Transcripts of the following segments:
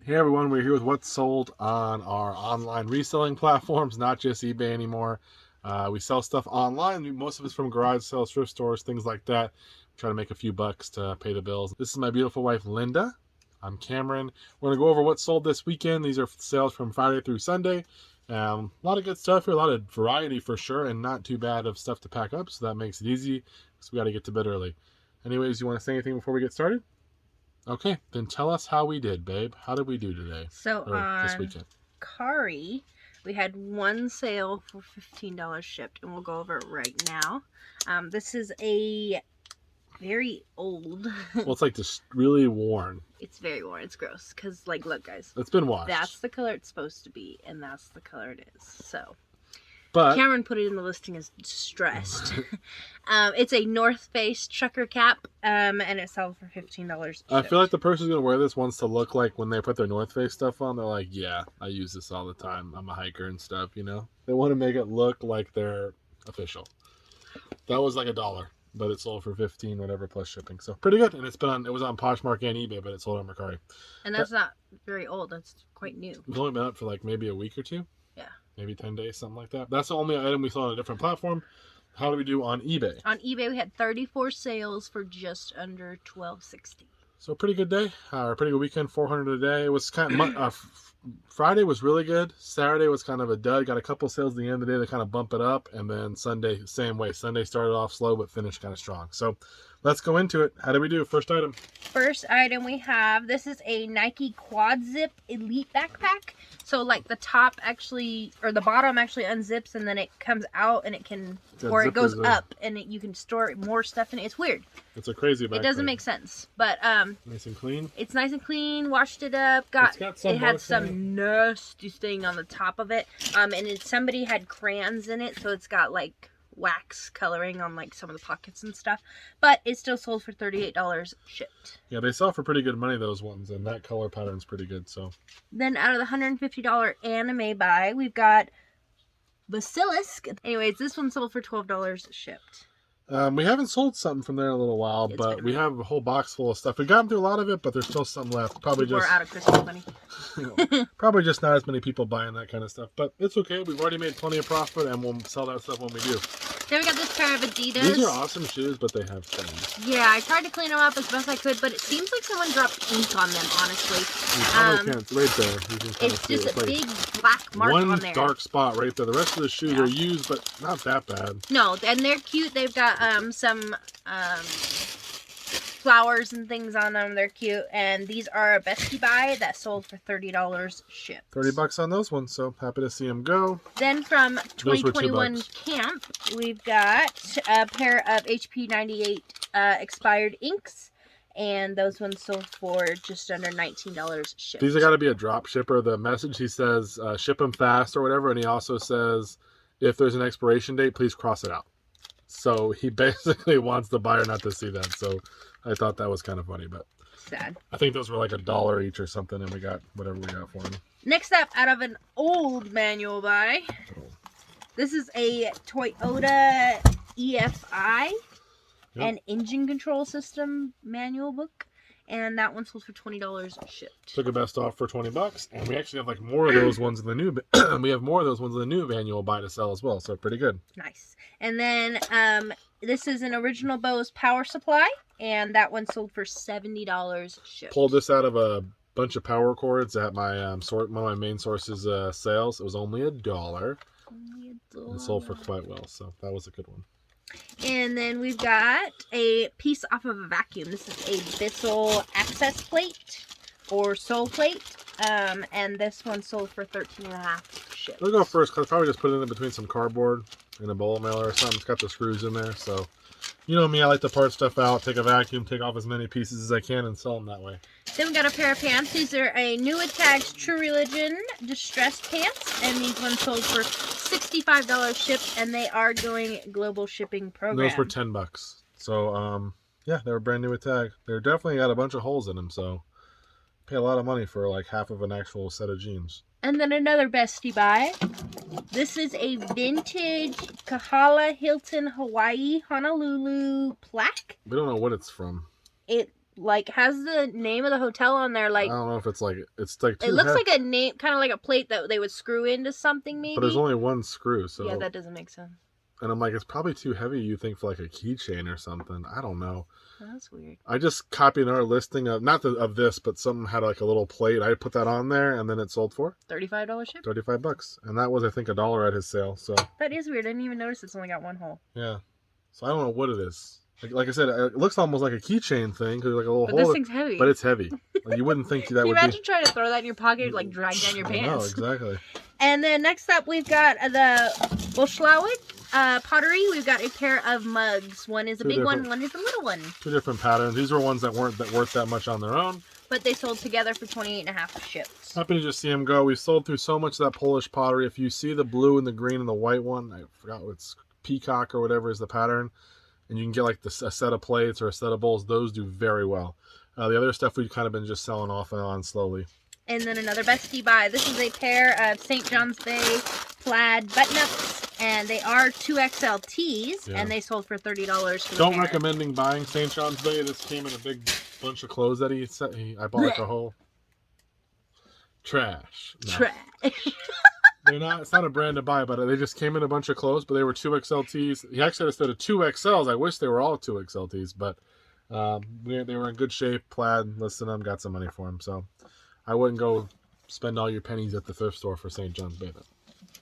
Hey everyone, we're here with what's sold on our online reselling platforms, not just eBay anymore. We sell stuff online. Most of it's from garage sales, thrift stores, things like that. Try to make a few bucks to pay the bills. This is my beautiful wife, Linda. I'm Cameron. We're going to go over what's sold this weekend. These are sales from Friday through Sunday. A lot of good stuff here, a lot of variety for sure, and not too bad of stuff to pack up, so that makes it easy because we got to get to bed early. Anyways, you want to say anything before we get started? Okay, then tell us how we did, babe. How did we do today? So this weekend? Kari, we had one sale for $15 shipped, and we'll go over it right now. This is a very old. Well, it's like just really worn. It's very worn. It's gross. Because, like, look, guys. It's been washed. That's the color it's supposed to be, and that's the color it is. So, but Cameron put it in the listing as distressed. It's a North Face trucker cap, and it sells for $15. I feel like the person who's going to wear this wants to look like when they put their North Face stuff on, they're like, yeah, I use this all the time. I'm a hiker and stuff, you know? They want to make it look like they're official. That was like $1, but it sold for $15, whatever, plus shipping. So pretty good. And it was on Poshmark and eBay, but it sold on Mercari. And that's not very old. That's quite new. It's only been up for like maybe a week or two. Yeah. Maybe 10 days, something like that. That's the only item we saw on a different platform. How do we do on eBay? On eBay, we had 34 sales for just under $12.60. So a pretty good day, or a pretty good weekend. 400 a day. It was kind of Friday was really good. Saturday was kind of a dud. Got a couple sales at the end of the day that kind of bump it up, and then Sunday same way. Sunday started off slow but finished kind of strong. So let's go into it. How do we do? First item. First item we have, this is a Nike Quad Zip Elite backpack. So like the top actually, or the bottom actually unzips, and then it comes out and it can, or it goes up and you can store more stuff in it. It's weird. It's a crazy backpack. It doesn't make sense, but nice and clean. It's nice and clean. Washed it up. It had some nasty stain on the top of it. And somebody had crayons in it, so it's got like wax coloring on like some of the pockets and stuff, but it still sold for $38 shipped. Yeah, they sell for pretty good money, those ones, and that color pattern's pretty good. So then out of the $150 anime buy, we've got Basilisk. Anyways, this one sold for $12 shipped. We haven't sold something from there in a little while, but we have a whole box full of stuff. We've gotten through a lot of it, but there's still some left. Probably we're out of Christmas money. Probably just not as many people buying that kind of stuff, but it's okay. We've already made plenty of profit, and we'll sell that stuff when we do. Then we got this pair of Adidas. These are awesome shoes, but they have stains. Yeah, I tried to clean them up as best I could, but it seems like someone dropped ink on them, honestly. Right there. You can kind of see just a big black mark on there. One dark spot right there. The rest of the shoes are used, but not that bad. No, and they're cute. They've got some flowers and things on them. They're cute, and these are a bestie buy that sold for $30 shipped. $30 on those ones, so happy to see them go. Then from 2021 Camp, we've got a pair of HP 98 expired inks, and those ones sold for just under $19 shipped. These are got to be a drop shipper. The message, he says, ship them fast or whatever, and he also says, if there's an expiration date, please cross it out. So he basically wants the buyer not to see that. So I thought that was kind of funny, but sad. I think those were like $1 each or something, and we got whatever we got for them. Next up, out of an old manual buy, this is a Toyota EFI, an engine control system manual book. And that one sold for $20 shipped. Took a best off for $20, and we actually have like more of those ones in the new. We have more of those ones in the new manual buy to sell as well, so pretty good. Nice. And then this is an Original Bose power supply, and that one sold for $70 shipped. Pulled this out of a bunch of power cords at my one of my main sources sales. It was only $1. Only $1. And sold for quite well, so that was a good one. And then we've got a piece off of a vacuum. This is a Bissell access plate or sole plate. And this one sold for $13.50 shipped. I'll go first because I probably just put it in between some cardboard and a bowl mailer or something. It's got the screws in there, so you know me, I like to part stuff out, take a vacuum, take off as many pieces as I can, and sell them that way. Then we got a pair of pants. These are a New Tags True Religion distressed pants, and these ones sold for $65 shipped, and they are doing global shipping program. And those were $10. So yeah, they were brand new with tag. They're definitely got a bunch of holes in them, so pay a lot of money for like half of an actual set of jeans. And then another bestie buy. This is a vintage Kahala Hilton Hawaii Honolulu plaque. We don't know what it's from. It like has the name of the hotel on there. Like I don't know if it's like too it looks like a name, kind of like a plate that they would screw into something maybe. But there's only one screw, so yeah, that doesn't make sense. And I'm like, it's probably too heavy. You think for like a keychain or something? I don't know. That's weird. I just copied our listing of of this, but something had like a little plate. I put that on there, and then it sold for $35 ship. $35, and that was I think $1 at his sale. So that is weird. I didn't even notice it's only got one hole. Yeah, so I don't know what it is. Like I said, it looks almost like a keychain thing because like a little but hole. This thing's heavy. But it's heavy. Like, you wouldn't think that Can you would imagine trying to throw that in your pocket, like drag down your pants? No, exactly. And then next up, we've got the Pottery. We've got a pair of mugs. One is a big one is a little one. 2 different patterns. These were ones that weren't worth that much on their own. But they sold together for $28.50 shipped. Happy to just see them go. We sold through so much of that Polish pottery. If you see the blue and the green and the white one, I forgot what's peacock or whatever is the pattern, and you can get like a set of plates or a set of bowls. Those do very well. The other stuff we've kind of been just selling off and on slowly. And then another bestie buy. This is a pair of St. John's Bay plaid button-ups, and they are 2XL tees, and they sold for $30 for the Don't pair. recommending buying St. John's Bay. This came in a big bunch of clothes that I bought like a whole trash. No. Trash. They're not. It's not a brand to buy, but they just came in a bunch of clothes. But they were 2XL tees. He actually said 2XLs. I wish they were all 2XL tees, but they were in good shape. Plaid. Listed them. Got some money for them. So I wouldn't go spend all your pennies at the thrift store for St. John's Bay.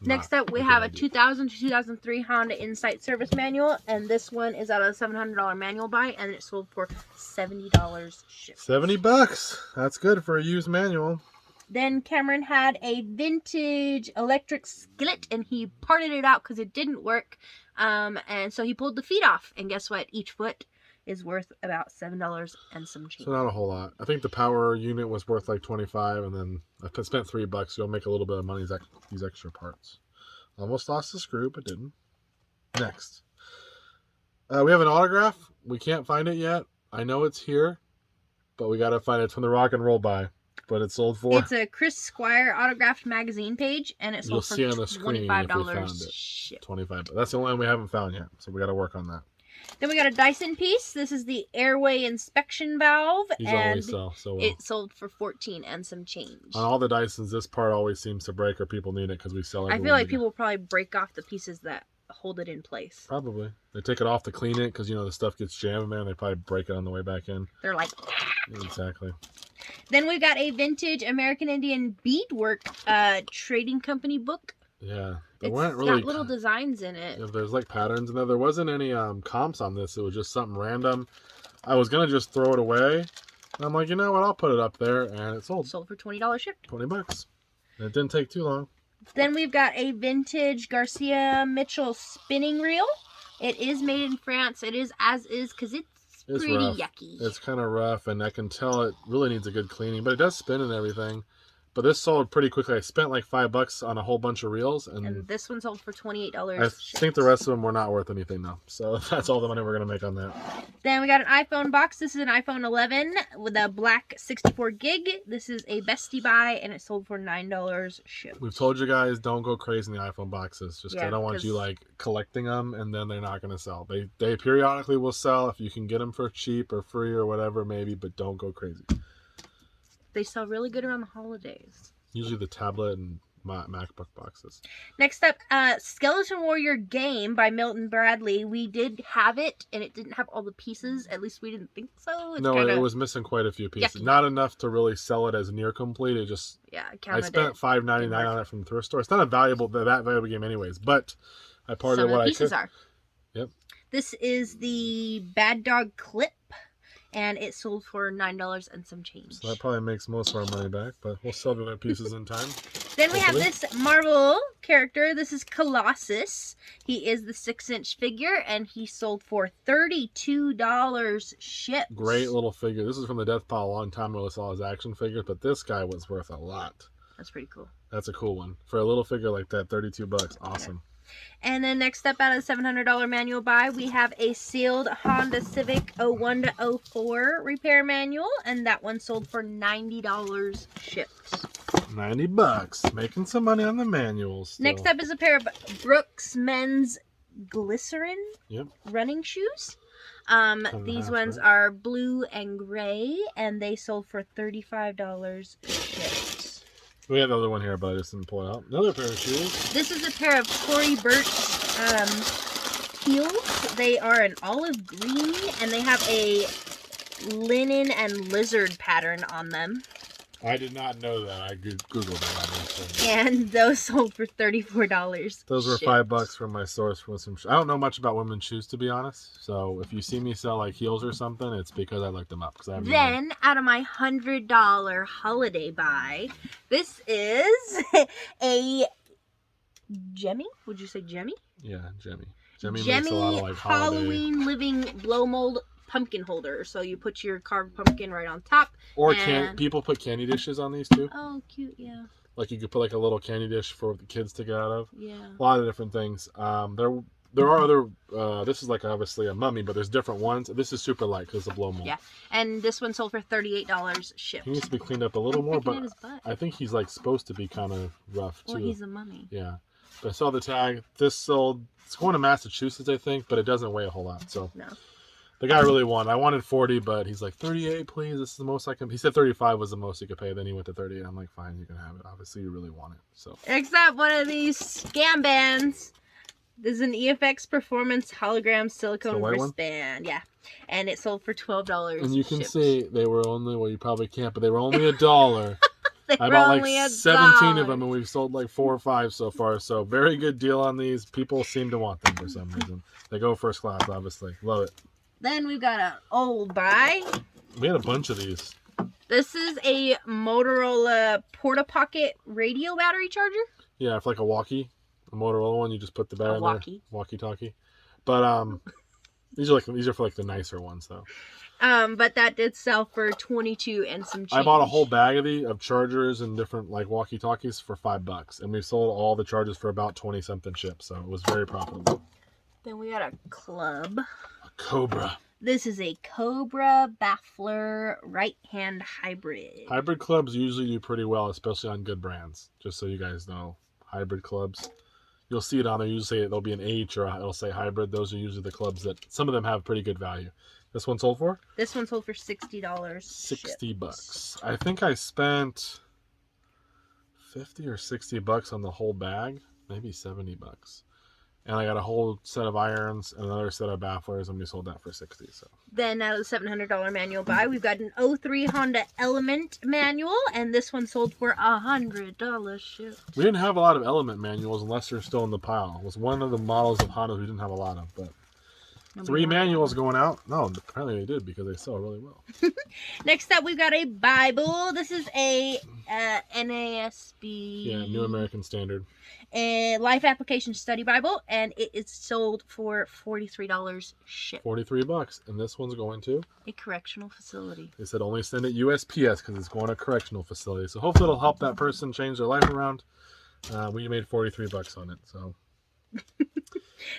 Next up, we have a 2000 to 2003 Honda Insight Service Manual, and this one is at a $700 manual buy, and it sold for $70 shipped. $70. That's good for a used manual. Then Cameron had a vintage electric skillet, and he parted it out because it didn't work, and so he pulled the feet off, and guess what? Each foot is worth about $7 and some change. So not a whole lot. I think the power unit was worth like $25, and then I spent $3. You'll make a little bit of money these extra parts. Almost lost the screw, but didn't. Next, we have an autograph. We can't find it yet. I know it's here, but we gotta find it. It's from the Rock and Roll buy, but it sold for. It's a Chris Squire autographed magazine page, and it sold for see on the screen if we found it. Shipped. $25. That's the only one we haven't found yet, so we got to work on that. Then we got a Dyson piece. This is the airway inspection valve, These and always sell so well. It sold for $14 and some change. On all the Dysons, this part always seems to break, or people need it because we sell it. I feel like people probably break off the pieces that hold it in place. Probably. They take it off to clean it because, the stuff gets jammed, man. They probably break it on the way back in. They're like... Exactly. Then we've got a vintage American Indian beadwork trading company book. Yeah. It's got little designs in it. If there's like patterns in there. There wasn't any comps on this. It was just something random. I was going to just throw it away. And I'm like, you know what? I'll put it up there. And it sold. Sold for $20 shipped. $20. And it didn't take too long. Then we've got a vintage Garcia Mitchell spinning reel. It is made in France. It is as is because it's pretty rough. yucky. It's kind of rough, and I can tell it really needs a good cleaning, but it does spin and everything. But this sold pretty quickly. I spent like $5 on a whole bunch of reels, and this one sold for $28. I think the rest of them were not worth anything though. So that's all the money we're gonna make on that. Then we got an iPhone box. This is an iPhone 11 with a black 64 gig. This is a bestie buy, and it sold for $9 shipped. We've told you guys don't go crazy in the iPhone boxes. Just I don't want you like collecting them, and then they're not gonna sell. They periodically will sell if you can get them for cheap or free or whatever maybe, but don't go crazy. They sell really good around the holidays. Usually the tablet and MacBook boxes. Next up, Skeleton Warrior Game by Milton Bradley. We did have it, and it didn't have all the pieces. At least we didn't think so. It was missing quite a few pieces. Yucky. Not enough to really sell it as near complete. It just I spent $5.99 on it from the thrift store. It's not that valuable game anyways, but I parted what I could. Some of the pieces are. Yep. This is the Bad Dog Clip, and it sold for $9 and some change. So that probably makes most of our money back, but we'll sell the other pieces in time. Then we have this Marvel character. This is Colossus. He is the 6-inch figure, and he sold for $32 shipped. Great little figure. This is from the death pile a long time ago. I saw his action figures, but this guy was worth a lot. That's pretty cool. That's a cool one. For a little figure like that, $32. Awesome. And then next up out of the $700 manual buy, we have a sealed Honda Civic 01 to 04 repair manual, and that one sold for $90 shipped. $90. Making some money on the manuals still. Next up is a pair of Brooks men's glycerin running shoes. These ones are blue and gray, and they sold for $35 shipped. We have another one here, but I just didn't pull it out. Another pair of shoes. This is a pair of Tory Burch heels. They are an olive green, and they have a linen and lizard pattern on them. I did not know that. I googled it, obviously. And those sold for $34. Those were $5 from my source from some. I don't know much about women's shoes, to be honest. So if you see me sell like heels or something, it's because I looked them up. Then out of my $100 holiday buy, this is a Jemmy. Would you say Jemmy? Yeah, Jemmy. Jemmy makes a lot of like Halloween living blow mold pumpkin holder. So you put your carved pumpkin right on top. Or people put candy dishes on these too. Oh, cute, yeah. Like you could put like a little candy dish for the kids to get out of. Yeah. A lot of different things. There are other. This is like obviously a mummy, but there's different ones. This is super light because it's a blow mold. Yeah, and this one sold for $38 shipped. He needs to be cleaned up a little more, but I think he's like supposed to be kind of rough too. Well, he's a mummy. Yeah, but I saw the tag. This sold. It's going to Massachusetts, I think, but it doesn't weigh a whole lot. So no. The guy really won. I wanted 40, but he's like 38, please. This is the most I can. He said 35 was the most he could pay. Then he went to 38. I'm like, fine, you can have it. Obviously, you really want it. So. Except one of these scam bands. This is an EFX Performance hologram silicone wristband. Yeah, and it sold for $12. And you can see they were only. Well, you probably can't, but they were only $1. I bought like 17 of them, and we've sold like 4 or 5 so far. So very good deal on these. People seem to want them for some reason. They go first class, obviously. Love it. Then we've got an old buy. We had a bunch of these. This is a Motorola Porta Pocket radio battery charger. Yeah, it's like a Motorola one. You just put the battery in there. Walkie-talkie. But these are for like the nicer ones though. But that did sell for 22 and some change. I bought a whole bag of chargers and different like walkie-talkies for $5, and we sold all the chargers for about 20 something ships, so it was very profitable. Then we got a club. A Cobra. This is a Cobra Baffler right-hand hybrid. Hybrid clubs usually do pretty well, especially on good brands. Just so you guys know, hybrid clubs. You'll see it on there. Usually there'll be an H or it'll say hybrid. Those are usually the clubs that some of them have pretty good value. This one sold for? This one sold for $60. $60. I think I spent $50 or $60 on the whole bag, maybe $70. And I got a whole set of irons and another set of bafflers, and we sold that for $60. So then out of the $700 manual buy, we've got an 03 Honda Element manual, and this one sold for $100 shipped. We didn't have a lot of Element manuals unless they're still in the pile. It was one of the models of Honda we didn't have a lot of, but 3 manuals going out. No, apparently they did because they sell really well. Next up, we've got a Bible. This is a NASB. Yeah, New American Standard. A Life Application Study Bible, and it is sold for $43 shipped. $43, and this one's going to a correctional facility. They said only send it USPS because it's going to a correctional facility. So hopefully it'll help that person change their life around. We made $43 on it, so.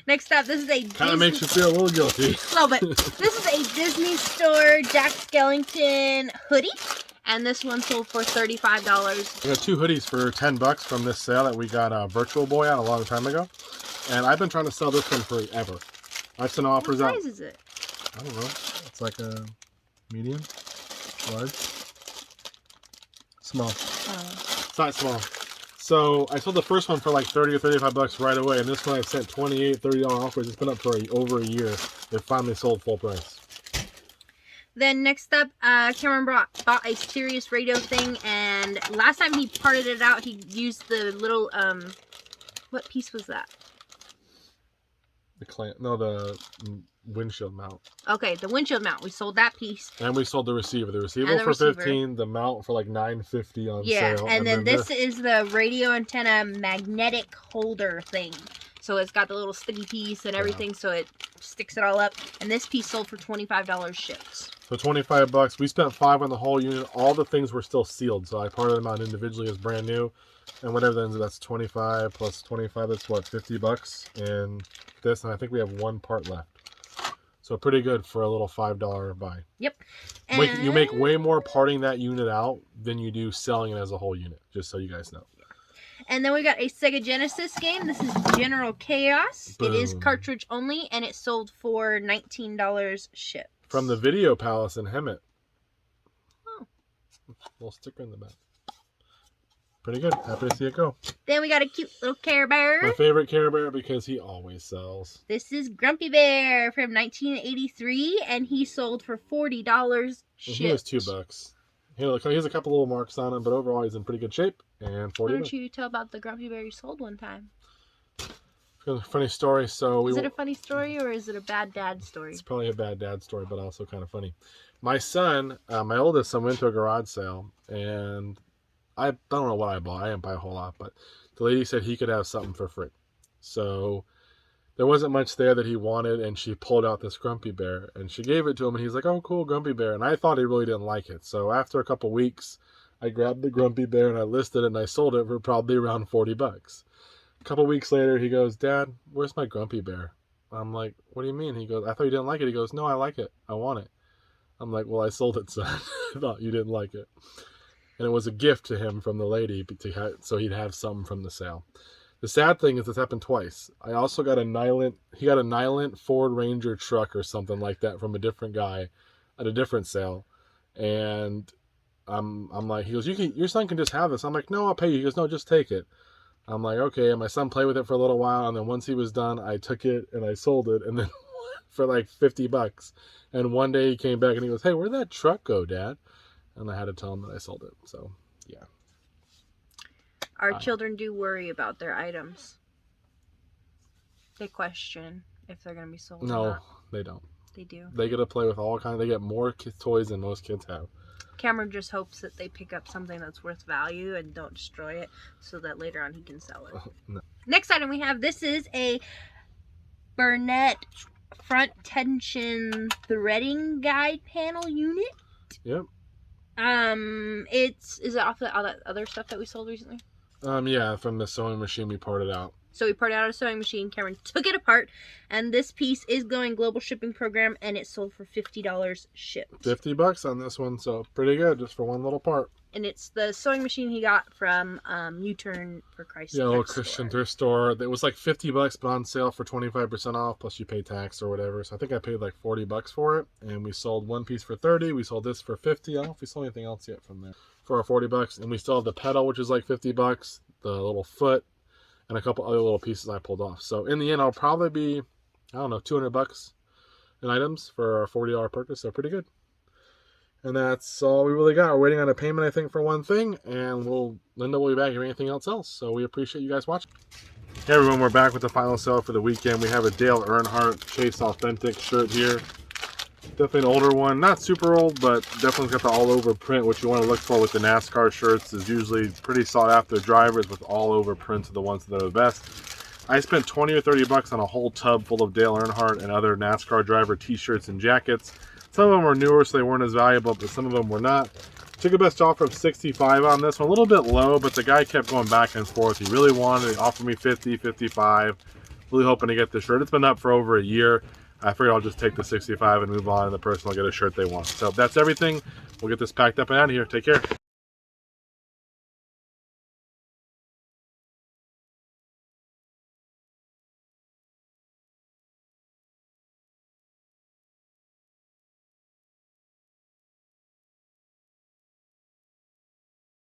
Next up, this is a kind of makes you feel a little guilty. A little bit. This is a Disney Store Jack Skellington hoodie, and this one sold for $35. We got 2 hoodies for $10 from this sale that we got Virtual Boy out a long time ago, and I've been trying to sell this one forever. I've sent offers out. What size is it? I don't know. It's like a medium, large, small. It's not small. So I sold the first one for like $30 or $35 right away, and this one I've sent $28, $30 offers. It's been up for over a year. It finally sold full price. Then next up, Cameron bought a Sirius radio thing, and last time he parted it out, he used the little what piece was that? The windshield mount. Okay, the windshield mount. We sold that piece. And we sold the receiver. The receiver for $15, the mount for like $9.50 on sale. And then this is the radio antenna magnetic holder thing. So it's got the little sticky piece and everything, so it sticks it all up. And this piece sold for $25 shipped. So $25. We spent $5 on the whole unit. All the things were still sealed, so I parted them out individually as brand new. And whatever that's 25 plus 25. That's what, $50. And this, and I think we have 1 part left. So pretty good for a little $5 buy. Yep. And you make way more parting that unit out than you do selling it as a whole unit, just so you guys know. And then we got a Sega Genesis game. This is General Chaos. Boom. It is cartridge only, and it sold for $19 shipped. From the Video Palace in Hemet. Oh. Little sticker in the back. Pretty good. Happy to see it go. Then we got a cute little Care Bear. My favorite Care Bear because he always sells. This is Grumpy Bear from 1983, and he sold for $40 shipped. He was $2. He has a couple little marks on him, but overall he's in pretty good shape. And $40. Why don't you tell about the Grumpy Bear you sold one time? Funny story. So is it a funny story or is it a bad dad story? It's probably a bad dad story, but also kind of funny. My son, my oldest son, went to a garage sale, and I don't know what I bought. I didn't buy a whole lot, but the lady said he could have something for free. So there wasn't much there that he wanted, and she pulled out this Grumpy Bear, and she gave it to him, and he's like, oh, cool, Grumpy Bear. And I thought he really didn't like it. So after a couple weeks, I grabbed the Grumpy Bear, and I listed it, and I sold it for probably around $40. A couple weeks later, he goes, Dad, where's my Grumpy Bear? I'm like, what do you mean? He goes, I thought you didn't like it. He goes, no, I like it. I want it. I'm like, well, I sold it, son. I thought you didn't like it. And it was a gift to him from the lady so he'd have something from the sale. The sad thing is this happened twice. I also got he got a Nylent Ford Ranger truck or something like that from a different guy at a different sale. And I'm like, he goes, your son can just have this. I'm like, no, I'll pay you. He goes, no, just take it. I'm like, okay. And my son played with it for a little while. And then once he was done, I took it and I sold it. And then for like $50. And one day he came back and he goes, hey, where'd that truck go, Dad? And I had to tell him that I sold it. So, yeah. Our children do worry about their items. They question if they're going to be sold or not. They don't. They do. They get to play with all kinds. They get more toys than most kids have. Cameron just hopes that they pick up something that's worth value and don't destroy it so that later on he can sell it. No. Next item we have, this is a Burnett front tension threading guide panel unit. Yep. Is it off all that other stuff that we sold recently? Yeah, from the sewing machine we parted out. So we parted out a sewing machine. Cameron took it apart, and this piece is going global shipping program, and it sold for $50 shipped. $50 on this one, so pretty good just for one little part. And it's the sewing machine he got from U-Turn for Christ. Yeah, a little Christian thrift store. It was like $50, but on sale for 25% off, plus you pay tax or whatever. So I think I paid like $40 for it, and we sold one piece for $30. We sold this for $50. I don't know if we sold anything else yet from there for our $40. And we still have the pedal, which is like $50, the little foot, and a couple other little pieces I pulled off. So in the end, I'll probably be, I don't know, $200 in items for our $40 purchase. So pretty good. And that's all we really got. We're waiting on a payment, I think, for one thing. And Linda will be back if anything else. So we appreciate you guys watching. Hey everyone, we're back with the final sale for the weekend. We have a Dale Earnhardt Chase Authentic shirt here. Definitely an older one. Not super old, but definitely got the all-over print, which you want to look for with the NASCAR shirts. Is usually pretty sought-after drivers with all-over prints are the ones that are the best. I spent $20 or $30 on a whole tub full of Dale Earnhardt and other NASCAR driver t-shirts and jackets. Some of them were newer, so they weren't as valuable, but some of them were not. Took a best offer of $65 on this one. A little bit low, but the guy kept going back and forth. He really wanted it. He offered me $50, $55. Really hoping to get the shirt. It's been up for over a year. I figured I'll just take the $65 and move on, and the person will get a shirt they want. So that's everything. We'll get this packed up and out of here. Take care.